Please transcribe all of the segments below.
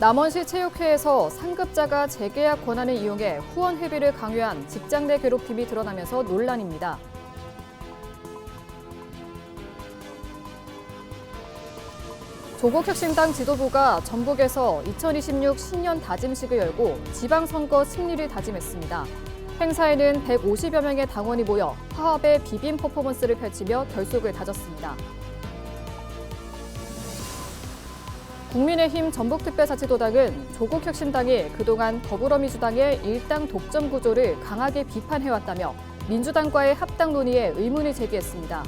남원시 체육회에서 상급자가 재계약 권한을 이용해 후원 회비를 강요한 직장 내 괴롭힘이 드러나면서 논란입니다. 조국혁신당 지도부가 전북에서 2026 신년 다짐식을 열고 지방선거 승리를 다짐했습니다. 행사에는 150여 명의 당원이 모여 화합의 비빔 퍼포먼스를 펼치며 결속을 다졌습니다. 국민의힘 전북특별자치도당은 조국혁신당이 그동안 더불어민주당의 일당 독점 구조를 강하게 비판해왔다며 민주당과의 합당 논의에 의문을 제기했습니다.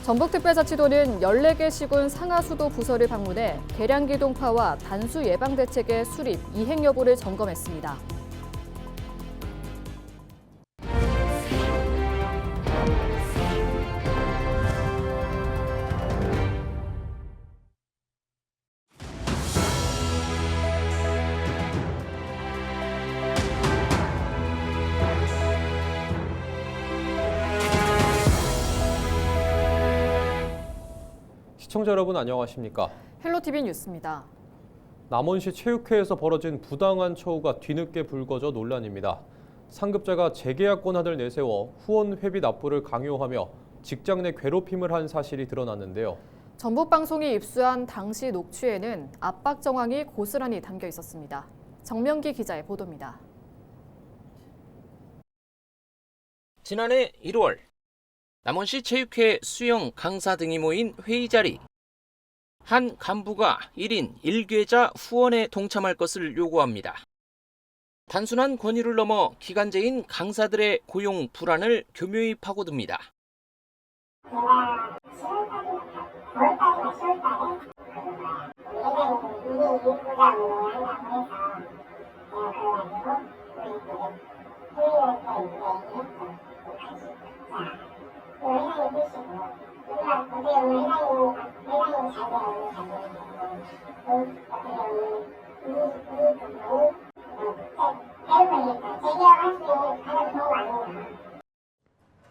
전북특별자치도는 14개 시군 상하수도 부서를 방문해 계량기 동파와 단수 예방대책의 수립, 이행 여부를 점검했습니다. 시청자 여러분 안녕하십니까? 헬로티비 뉴스입니다. 남원시 체육회에서 벌어진 부당한 처우가 뒤늦게 불거져 논란입니다. 상급자가 재계약 권한을 내세워 후원 회비 납부를 강요하며 직장 내 괴롭힘을 한 사실이 드러났는데요. 전북방송이 입수한 당시 녹취에는 압박 정황이 고스란히 담겨 있었습니다. 정명기 기자의 보도입니다. 지난해 1월 남원시 체육회 수영 강사 등이 모인 회의 자리. 한 간부가 1인 1계좌 후원에 동참할 것을 요구합니다. 단순한 권유를 넘어 기간제인 강사들의 고용 불안을 교묘히 파고듭니다.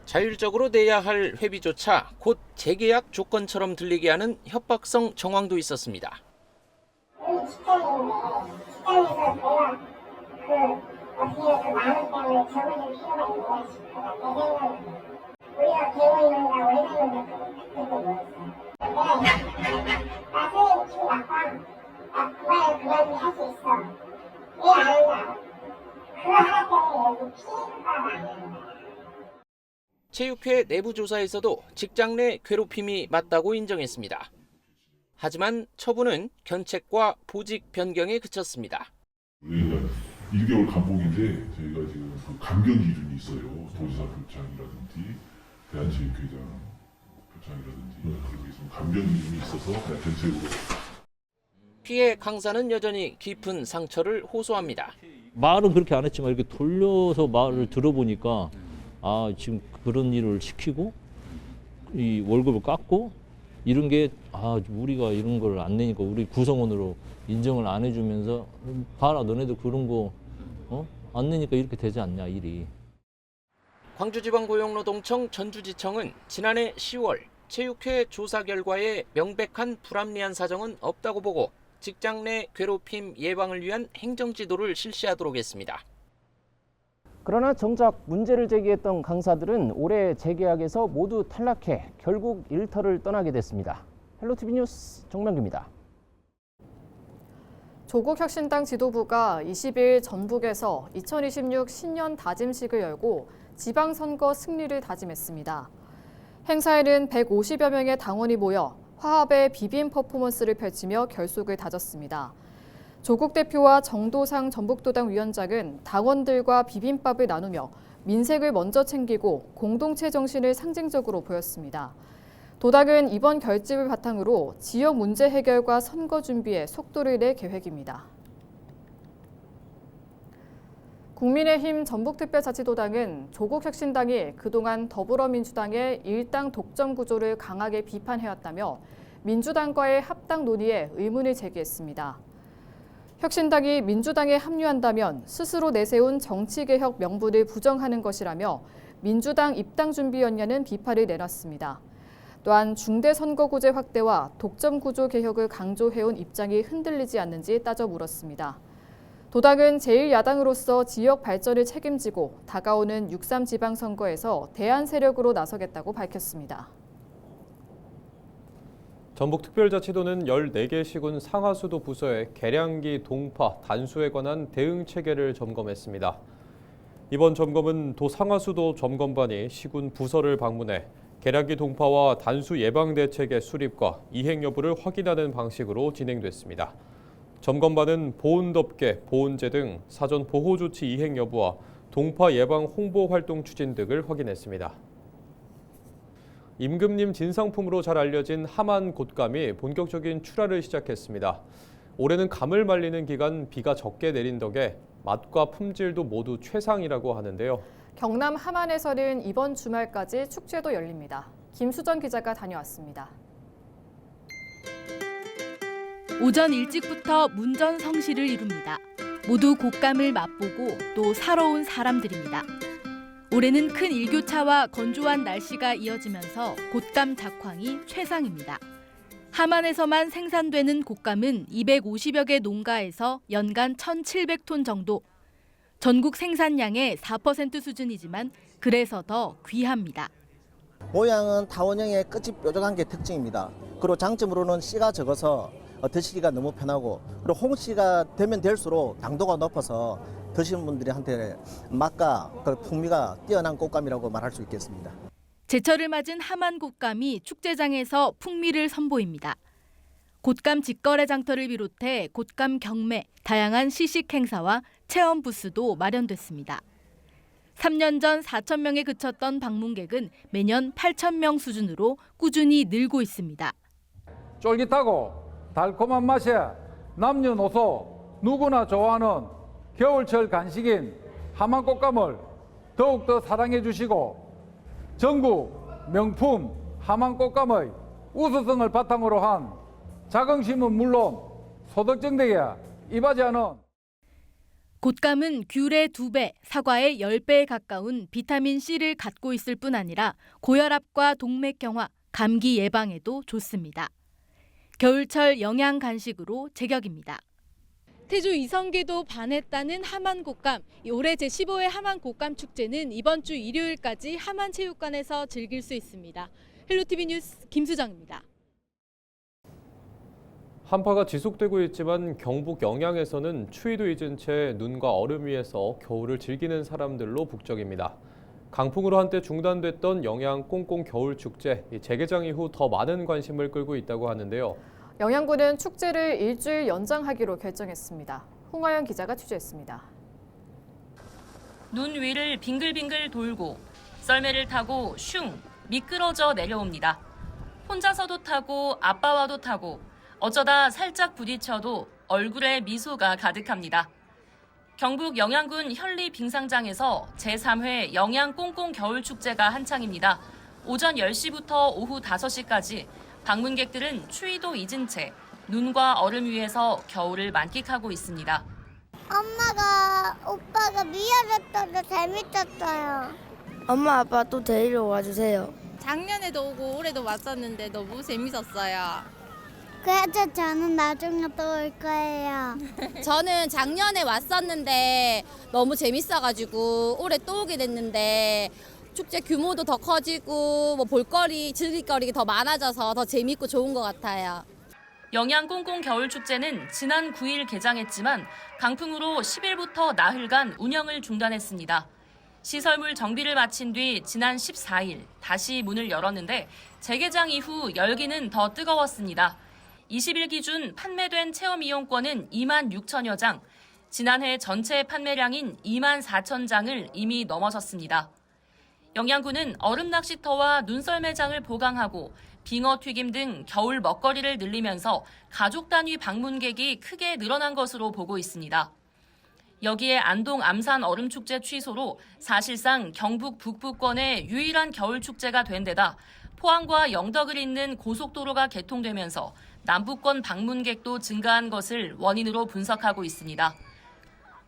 자율적으로 내야 할 회비조차 곧 재계약 조건처럼 들리게 하는 협박성 정황도 있었습니다. 체육회 내부 조사에서도 직장 내 괴롭힘이 맞다고 인정했습니다. 하지만 처분은 견책과 보직 변경에 그쳤습니다. 우리가 1개월 감봉인데 저희가 지금 그 감경 기준이 있어요. 도지사 표창이라든지 대한체육회장 표창이라든지 그런 게 있으면 감경 기준이 있어서 견책으로. 피해 강사는 여전히 깊은 상처를 호소합니다. 말은 그렇게 안 했지만 이렇게 돌려서 말을 들어보니까 지금 그런 일을 시키고 이 월급을 깎고 이런 게 우리가 이런 걸 안 내니까 우리 구성원으로 인정을 안 해주면서 봐라 너네들 그런 거 안 내니까 이렇게 되지 않냐 일이. 광주지방고용노동청 전주지청은 지난해 10월 체육회 조사 결과에 명백한 불합리한 사정은 없다고 보고 직장 내 괴롭힘 예방을 위한 행정지도를 실시하도록 했습니다. 그러나 정작 문제를 제기했던 강사들은 올해 재계약에서 모두 탈락해 결국 일터를 떠나게 됐습니다. 헬로티비 뉴스 정명기입니다. 조국혁신당 지도부가 20일 전북에서 2026 신년 다짐식을 열고 지방선거 승리를 다짐했습니다. 행사에는 150여 명의 당원이 모여 화합의 비빔 퍼포먼스를 펼치며 결속을 다졌습니다. 조국 대표와 정도상 전북도당 위원장은 당원들과 비빔밥을 나누며 민생을 먼저 챙기고 공동체 정신을 상징적으로 보였습니다. 도당은 이번 결집을 바탕으로 지역 문제 해결과 선거 준비에 속도를 낼 계획입니다. 국민의힘 전북특별자치도당은 조국혁신당이 그동안 더불어민주당의 일당 독점 구조를 강하게 비판해왔다며 민주당과의 합당 논의에 의문을 제기했습니다. 혁신당이 민주당에 합류한다면 스스로 내세운 정치개혁 명분을 부정하는 것이라며 민주당 입당 준비였냐는 비판을 내놨습니다. 또한 중대 선거구제 확대와 독점 구조 개혁을 강조해온 입장이 흔들리지 않는지 따져 물었습니다. 도당은 제1야당으로서 지역 발전을 책임지고 다가오는 6.3 지방선거에서 대안 세력으로 나서겠다고 밝혔습니다. 전북특별자치도는 14개 시군 상하수도 부서의 계량기 동파 단수에 관한 대응 체계를 점검했습니다. 이번 점검은 도 상하수도 점검반이 시군 부서를 방문해 계량기 동파와 단수 예방 대책의 수립과 이행 여부를 확인하는 방식으로 진행됐습니다. 점검반은 보온덮개, 보온재 등 사전 보호 조치 이행 여부와 동파 예방 홍보 활동 추진 등을 확인했습니다. 임금님 진상품으로 잘 알려진 하만 곶감이 본격적인 출하를 시작했습니다. 올해는 감을 말리는 기간 비가 적게 내린 덕에 맛과 품질도 모두 최상이라고 하는데요. 경남 함안에서는 이번 주말까지 축제도 열립니다. 김수정 기자가 다녀왔습니다. 오전 일찍부터 문전성시를 이룹니다. 모두 곶감을 맛보고 또 사러 온 사람들입니다. 올해는 큰 일교차와 건조한 날씨가 이어지면서 곶감 작황이 최상입니다. 함안에서만 생산되는 곶감은 250여 개 농가에서 연간 1,700톤 정도. 전국 생산량의 4% 수준이지만 그래서 더 귀합니다. 모양은 타원형의 끝이 뾰족한 게 특징입니다. 그리고 장점으로는 씨가 적어서 드시기가 너무 편하고, 그리고 홍씨가 되면 될수록 당도가 높아서 드시는 분들한테 맛과 풍미가 뛰어난 곶감이라고 말할 수 있겠습니다. 제철을 맞은 함안 곶감이 축제장에서 풍미를 선보입니다. 곶감 직거래 장터를 비롯해 곶감 경매, 다양한 시식 행사와 체험 부스도 마련됐습니다. 3년 전 4천 명에 그쳤던 방문객은 매년 8천 명 수준으로 꾸준히 늘고 있습니다. 쫄깃하고 달콤한 맛에 남녀노소 누구나 좋아하는 겨울철 간식인 함안 곶감을 더욱더 사랑해 주시고 전국 명품 함안 곶감의 우수성을 바탕으로 한 자긍심은 물론 소득증대에 이바지하는 곶감은 귤의 2배, 사과의 10배에 가까운 비타민C를 갖고 있을 뿐 아니라 고혈압과 동맥경화, 감기 예방에도 좋습니다. 겨울철 영양 간식으로 제격입니다. 태조 이성계도 반했다는 함안 곶감. 올해 제15회 함안 곶감 축제는 이번 주 일요일까지 함안체육관에서 즐길 수 있습니다. 헬로티비 뉴스 김수정입니다. 한파가 지속되고 있지만 경북 영양에서는 추위도 잊은 채 눈과 얼음 위에서 겨울을 즐기는 사람들로 북적입니다. 강풍으로 한때 중단됐던 영양 꽁꽁 겨울축제, 재개장 이후 더 많은 관심을 끌고 있다고 하는데요. 영양군은 축제를 일주일 연장하기로 결정했습니다. 홍하연 기자가 취재했습니다. 눈 위를 빙글빙글 돌고 썰매를 타고 슝 미끄러져 내려옵니다. 혼자서도 타고 아빠와도 타고 어쩌다 살짝 부딪혀도 얼굴에 미소가 가득합니다. 경북 영양군 현리 빙상장에서 제3회 영양 꽁꽁 겨울축제가 한창입니다. 오전 10시부터 오후 5시까지 방문객들은 추위도 잊은 채 눈과 얼음 위에서 겨울을 만끽하고 있습니다. 오빠가 미안했어서 재밌었어요. 엄마 아빠 또 데리러 와주세요. 작년에도 오고 올해도 왔었는데 너무 재밌었어요. 그래서 저는 나중에 또 올 거예요. 저는 작년에 왔었는데 너무 재밌어가지고 올해 또 오게 됐는데 축제 규모도 더 커지고 뭐 볼거리, 즐길거리가 더 많아져서 더 재밌고 좋은 것 같아요. 영양 꽁꽁 겨울축제는 지난 9일 개장했지만 강풍으로 10일부터 나흘간 운영을 중단했습니다. 시설물 정비를 마친 뒤 지난 14일 다시 문을 열었는데 재개장 이후 열기는 더 뜨거웠습니다. 20일 기준 판매된 체험 이용권은 2만 6천여 장, 지난해 전체 판매량인 2만 4천 장을 이미 넘어섰습니다. 영양군은 얼음 낚시터와 눈썰매장을 보강하고 빙어 튀김 등 겨울 먹거리를 늘리면서 가족 단위 방문객이 크게 늘어난 것으로 보고 있습니다. 여기에 안동 암산 얼음축제 취소로 사실상 경북 북부권의 유일한 겨울축제가 된 데다 포항과 영덕을 잇는 고속도로가 개통되면서 남부권 방문객도 증가한 것을 원인으로 분석하고 있습니다.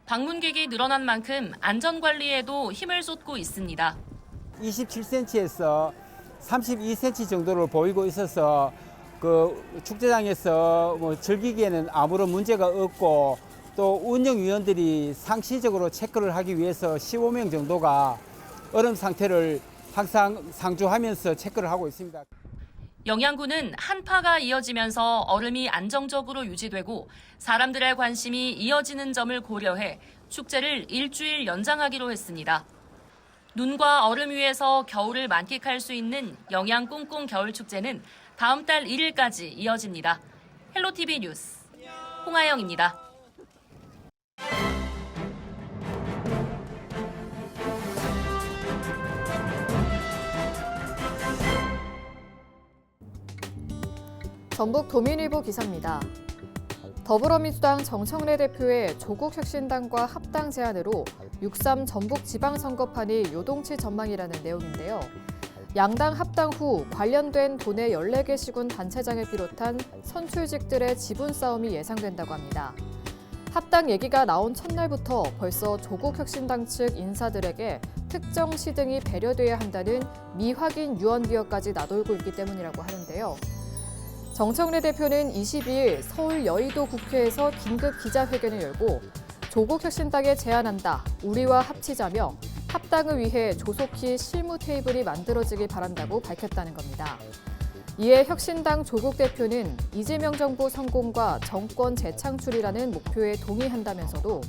방문객이 늘어난 만큼 안전관리에도 힘을 쏟고 있습니다. 27cm에서 32cm 정도를 보이고 있어서 그 축제장에서 뭐 즐기기에는 아무런 문제가 없고, 또 운영위원들이 상시적으로 체크를 하기 위해서 15명 정도가 얼음 상태를 항상 상주하면서 체크를 하고 있습니다. 영양군은 한파가 이어지면서 얼음이 안정적으로 유지되고 사람들의 관심이 이어지는 점을 고려해 축제를 일주일 연장하기로 했습니다. 눈과 얼음 위에서 겨울을 만끽할 수 있는 영양 꽁꽁 겨울축제는 다음 달 1일까지 이어집니다. 헬로티비 뉴스 홍아영입니다. 전북 도민일보 기사입니다. 더불어민주당 정청래 대표의 조국혁신당과 합당 제안으로 6.3 전북지방선거판이 요동칠 전망이라는 내용인데요. 양당 합당 후 관련된 도내 14개 시군 단체장을 비롯한 선출직들의 지분 싸움이 예상된다고 합니다. 합당 얘기가 나온 첫날부터 벌써 조국혁신당 측 인사들에게 특정 시 등이 배려돼야 한다는 미확인 유언비어까지 나돌고 있기 때문이라고 하는데요. 정청래 대표는 22일 서울 여의도 국회에서 긴급 기자회견을 열고 조국혁신당에 제안한다, 우리와 합치자며 합당을 위해 조속히 실무 테이블이 만들어지길 바란다고 밝혔다는 겁니다. 이에 혁신당 조국 대표는 이재명 정부 성공과 정권 재창출이라는 목표에 동의한다면서도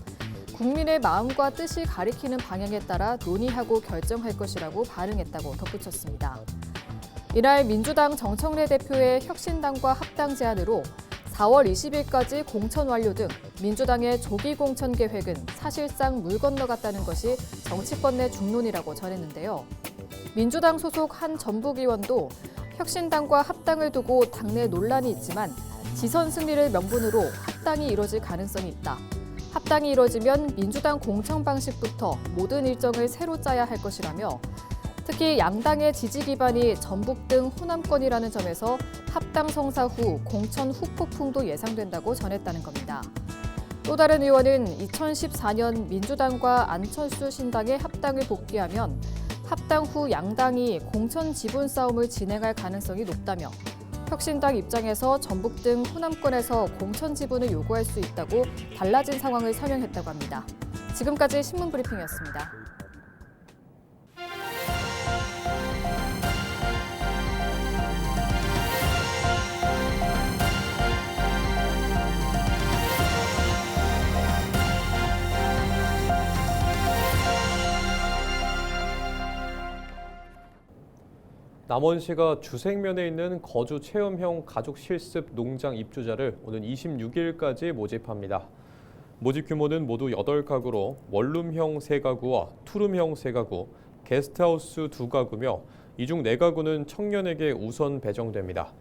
국민의 마음과 뜻이 가리키는 방향에 따라 논의하고 결정할 것이라고 반응했다고 덧붙였습니다. 이날 민주당 정청래 대표의 혁신당과 합당 제안으로 4월 20일까지 공천 완료 등 민주당의 조기 공천 계획은 사실상 물 건너갔다는 것이 정치권 내 중론이라고 전했는데요. 민주당 소속 한 전북 의원도 혁신당과 합당을 두고 당내 논란이 있지만 지선 승리를 명분으로 합당이 이뤄질 가능성이 있다. 합당이 이뤄지면 민주당 공천 방식부터 모든 일정을 새로 짜야 할 것이라며 특히 양당의 지지 기반이 전북 등 호남권이라는 점에서 합당 성사 후 공천 후폭풍도 예상된다고 전했다는 겁니다. 또 다른 의원은 2014년 민주당과 안철수 신당의 합당을 복귀하면 합당 후 양당이 공천 지분 싸움을 진행할 가능성이 높다며 혁신당 입장에서 전북 등 호남권에서 공천 지분을 요구할 수 있다고 달라진 상황을 설명했다고 합니다. 지금까지 신문 브리핑이었습니다. 남원시가 주생면에 있는 거주 체험형 가족 실습 농장 입주자를 오는 26일까지 모집합니다. 모집 규모는 모두 8가구로 원룸형 3가구와 투룸형 3가구, 게스트하우스 2가구며 이 중 4가구는 청년에게 우선 배정됩니다.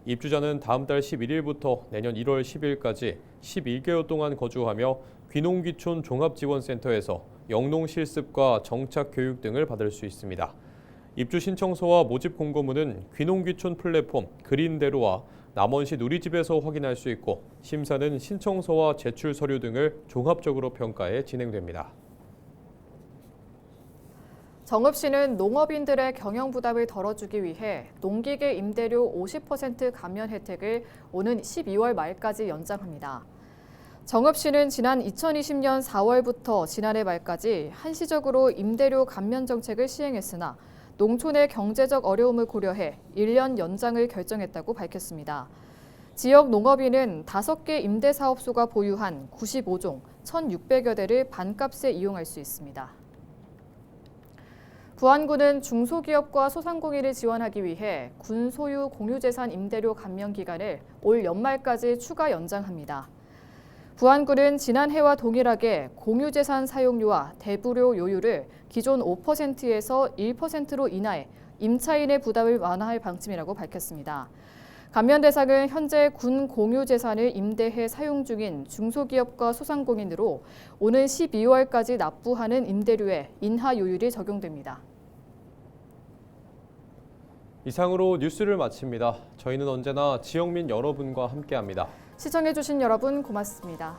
입주자는 다음 달 11일부터 내년 1월 10일까지 12개월 동안 거주하며 귀농귀촌 종합지원센터에서 영농 실습과 정착 교육 등을 받을 수 있습니다. 입주 신청서와 모집 공고문은 귀농귀촌 플랫폼 그린대로와 남원시 누리집에서 확인할 수 있고 심사는 신청서와 제출 서류 등을 종합적으로 평가해 진행됩니다. 정읍시는 농업인들의 경영 부담을 덜어주기 위해 농기계 임대료 50% 감면 혜택을 오는 12월 말까지 연장합니다. 정읍시는 지난 2020년 4월부터 지난해 말까지 한시적으로 임대료 감면 정책을 시행했으나 농촌의 경제적 어려움을 고려해 1년 연장을 결정했다고 밝혔습니다. 지역 농업인은 5개 임대사업소가 보유한 95종 1,600여 대를 반값에 이용할 수 있습니다. 부안군은 중소기업과 소상공인을 지원하기 위해 군 소유 공유재산 임대료 감면 기간을 올 연말까지 추가 연장합니다. 부안군은 지난해와 동일하게 공유재산 사용료와 대부료 요율을 기존 5%에서 1%로 인하해 임차인의 부담을 완화할 방침이라고 밝혔습니다. 감면 대상은 현재 군 공유재산을 임대해 사용 중인 중소기업과 소상공인으로 오는 12월까지 납부하는 임대료에 인하 요율이 적용됩니다. 이상으로 뉴스를 마칩니다. 저희는 언제나 지역민 여러분과 함께합니다. 시청해주신 여러분 고맙습니다.